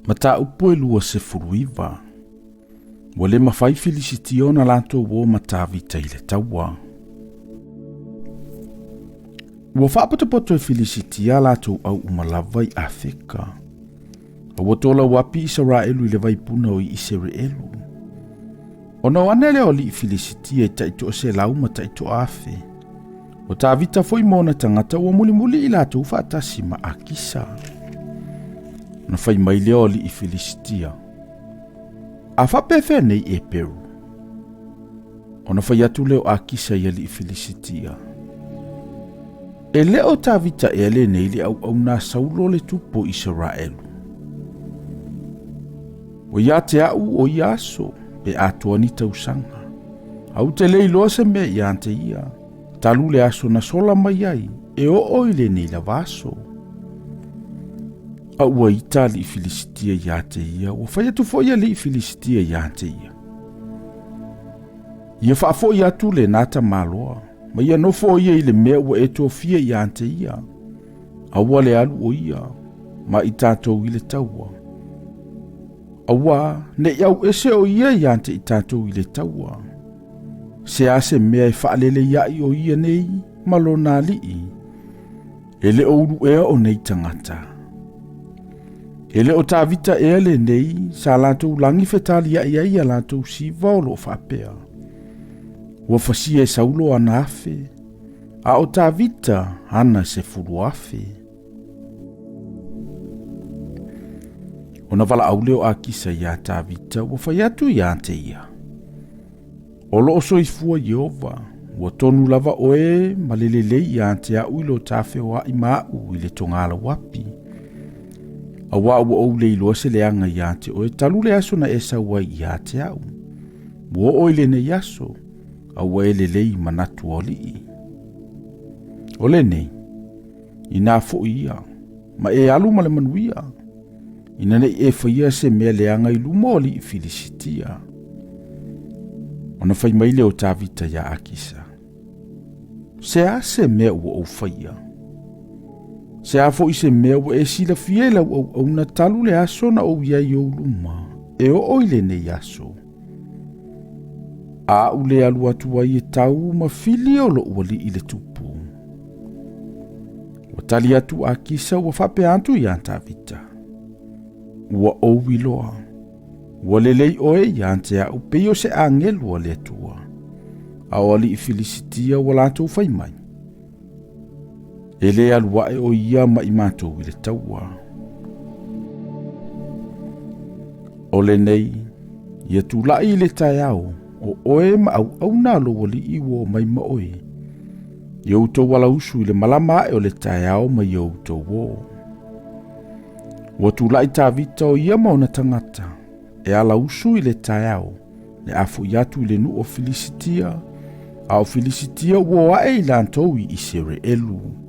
Mata upo lua se furuiva. Wale mawhai Filisiti o na lato o mata vita ile taua. Ua whaapotapoto e Filisiti a lato au umalawa i Afrika. A watola wapi Israelu ile vaipuna o i Israelu. Ona wanele o li Filisiti e taito o se lauma taito afe. O ta vita foi mona tangata ua muli i lato ufatasi ma akisa. Na fai mai leo li i Filistia. A whapefe nei e Peru. Ona fai atu leo a kisa ia li i Filistia. E leo ta vita e le nei li au na saulo le tupo Israelu. O ia te au o iaso pe atua ni tausanga. Au te lei loa se me ia ante ia. Talu le aso na sola mai ai e o oile nei la vaso. A ua ita li i Filistia ia te ia, ua whai atu fo ia li i Filistia ia te ia. Ia wha fo ia tu le nata maloa, ma ia no fo ia i le mea ua eto fia ia te ia. A ua le alu o ia, ma i tātou i le taua. A ua ne iau ese o ia te i tātou i le taua. Se ase mea e whaalele iai o ia nei, malo nā lii. E le ouru ea o nei tangata. Ele o tā vita ea le nei, sa lātou langi whetali ai a lātou si vaolo whapea. Ua whasia e saulo ana afe, a o tā vita ana se furu afe. Ona wala au leo a kisa ia tā vita, ua whai atu ia te ia. O loo soifua Jehova, ua tonu lava oe malelelei ia te au ilo tāwhe wa i mau i le tongala wapi. A wa ua ou le iloa se leanga ia te oe talu le aso na esa ua ia te au. Ua oile ne yaso, a ua ele lei manatu o lii. O le nei, ina fo ia, ma e alu ma le manuia. Ina nei e whaia se mea leanga i luma o lii Filisitia. Ona whai maile o tā vita ia akisa. Se a se mea ua ou whaia. Se a fo i se mea ua e sila fiela au na talu le aso na ou ia i o luma. E o oile ne yaso. A ule alu atua i e tau ma fili o lo uali i le tupu. Ua tali atu a kisa ua whape antu i anta vita. Ua ou i loa. Ua lelei oe i ante a upeo se angelu a le atua. A oali i Filisitia ua lato whai mai. Ele alua e o ia ma i mātou i le taua. O le nei, ia tūlai i le tai au, o oe ma au nā lo wali i wo mai ma oe. Ia utou wala usu i le malama e o le tai au ma ia utou wo. Ua tūlai tā vita o ia mauna tangata, e ala usu i le tai au, le afu i atu i le nu o Filisitia, a o Filisitia ua wae i lantou i Israelu.